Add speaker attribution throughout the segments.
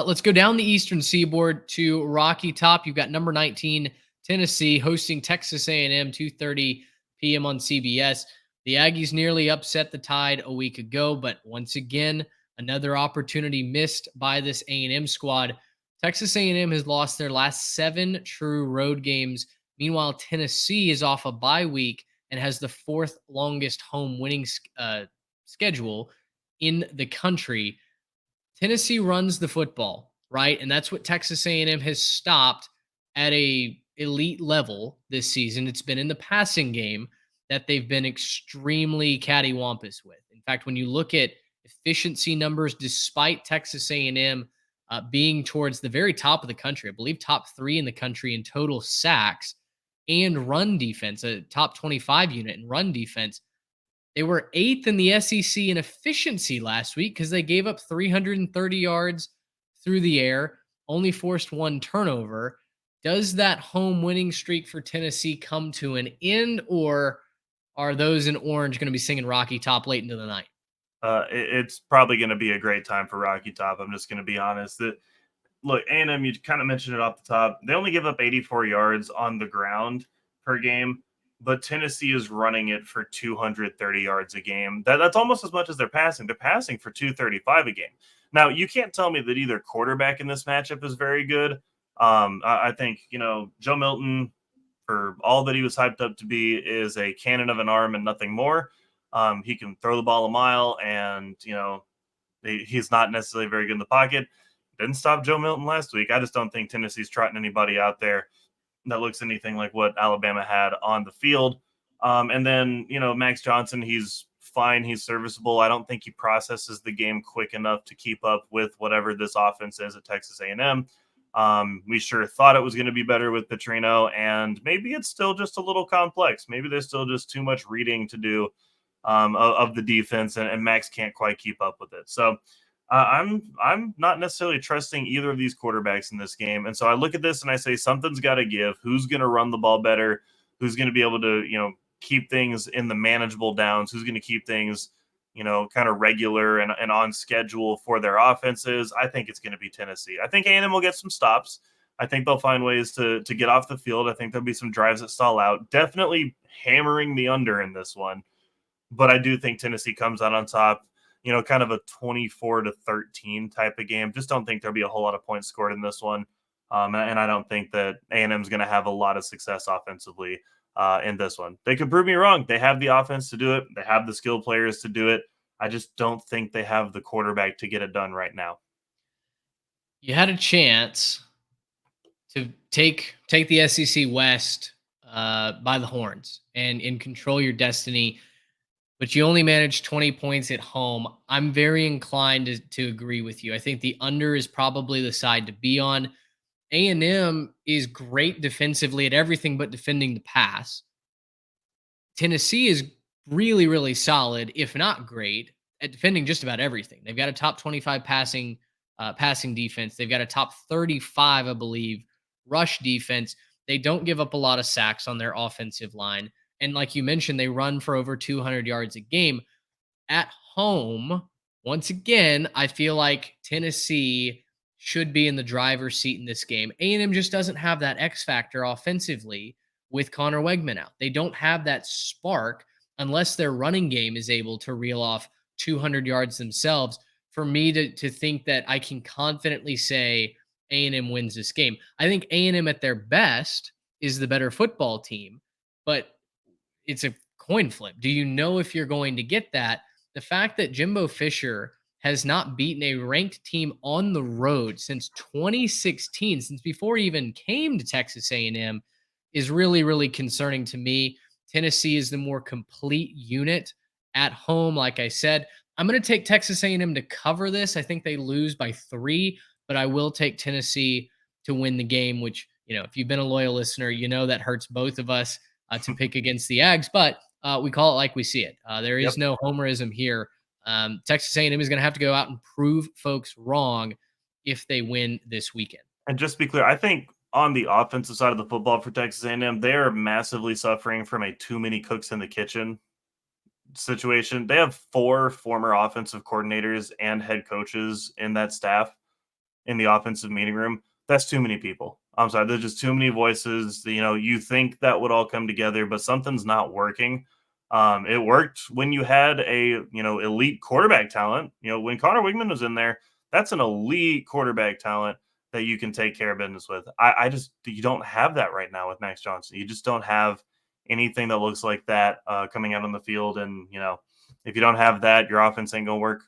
Speaker 1: Let's go down the Eastern Seaboard to Rocky Top. You've got number 19 Tennessee hosting Texas A&M 2:30 p.m. on CBS. The Aggies nearly upset the Tide a week ago, but once again, another opportunity missed by this A&M squad. Texas A&M has lost their last 7 true road games. Meanwhile, Tennessee is off a bye week and has the 4th longest home winning schedule in the country. Tennessee runs the football, right? And that's what Texas A&M has stopped at a elite level this season. It's been in the passing game that they've been extremely cattywampus with. In fact, when you look at efficiency numbers, despite Texas A&M being towards the very top of the country, I believe top 3 in the country in total sacks and run defense, a top 25 unit in run defense, they were 8th in the SEC in efficiency last week because they gave up 330 yards through the air, only forced 1 turnover. Does that home winning streak for Tennessee come to an end, or are those in orange going to be singing Rocky Top late into the night?
Speaker 2: It's probably going to be a great time for Rocky Top. I'm just going to be honest. Look, A&M, you kind of mentioned it off the top. They only give up 84 yards on the ground per game, but Tennessee is running it for 230 yards a game. That's almost as much as they're passing. They're passing for 235 a game. Now, you can't tell me that either quarterback in this matchup is very good. I think, Joe Milton, for all that he was hyped up to be, is a cannon of an arm and nothing more. He can throw the ball a mile, and, he's not necessarily very good in the pocket. Didn't stop Joe Milton last week. I just don't think Tennessee's trotting anybody out there that looks anything like what Alabama had on the field. And then, Max Johnson, he's fine. He's serviceable. I don't think he processes the game quick enough to keep up with whatever this offense is at Texas A&M. We sure thought it was going to be better with Petrino, and maybe it's still just a little complex. Maybe there's still just too much reading to do of the defense, and Max can't quite keep up with it. So I'm not necessarily trusting either of these quarterbacks in this game. And so I look at this and I say something's got to give. Who's going to run the ball better? Who's going to be able to, keep things in the manageable downs? Who's going to keep things, kind of regular and on schedule for their offenses? I think it's going to be Tennessee. I think A&M will get some stops. I think they'll find ways to get off the field. I think there'll be some drives that stall out. Definitely hammering the under in this one. But I do think Tennessee comes out on top. Kind of a 24-13 type of game. Just don't think there'll be a whole lot of points scored in this one. And I don't think that A&M is going to have a lot of success offensively in this one. They could prove me wrong. They have the offense to do it. They have the skill players to do it. I just don't think they have the quarterback to get it done right now.
Speaker 1: You had a chance to take the SEC West by the horns and control your destiny, but you only managed 20 points at home. I'm very inclined to agree with you. I think the under is probably the side to be on. A&M is great defensively at everything but defending the pass. Tennessee is really, really solid, if not great, at defending just about everything. They've got a top 25 passing defense. They've got a top 35, I believe, rush defense. They don't give up a lot of sacks on their offensive line. And like you mentioned, they run for over 200 yards a game. At home, once again, I feel like Tennessee should be in the driver's seat in this game. A&M just doesn't have that X factor offensively with Connor Wegman out. They don't have that spark unless their running game is able to reel off 200 yards themselves for me to think that I can confidently say A&M wins this game. I think A&M at their best is the better football team, but it's a coin flip. Do you know if you're going to get that? The fact that Jimbo Fisher has not beaten a ranked team on the road since 2016, since before he even came to Texas A&M, is really, really concerning to me. Tennessee is the more complete unit at home. Like I said, I'm going to take Texas A&M to cover this. I think they lose by 3, but I will take Tennessee to win the game, which, if you've been a loyal listener, that hurts both of us to pick against the Ags, but we call it like we see it. There is no homerism here. Texas A&M is going to have to go out and prove folks wrong if they win this weekend.
Speaker 2: And just to be clear, I think on the offensive side of the football for Texas A&M, they are massively suffering from a too many cooks in the kitchen situation. They have 4 former offensive coordinators and head coaches in that staff. in the offensive meeting room, that's too many people. I'm sorry, there's just too many voices. You think that would all come together, but something's not working. It worked when you had a elite quarterback talent. When Connor Wigman was in there, that's an elite quarterback talent that you can take care of business with. I just you don't have that right now with Max Johnson. You just don't have anything that looks like that coming out on the field. And if you don't have that, your offense ain't gonna work.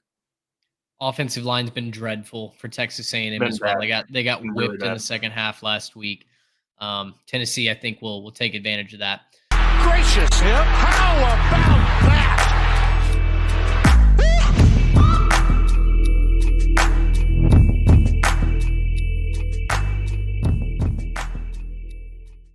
Speaker 1: Offensive line's been dreadful for Texas A&M
Speaker 2: Been
Speaker 1: as well.
Speaker 2: bad.
Speaker 1: They got
Speaker 2: Been really
Speaker 1: whipped in
Speaker 2: bad.
Speaker 1: the second half last week. Tennessee, I think, will take advantage of that.
Speaker 3: Gracious him! How about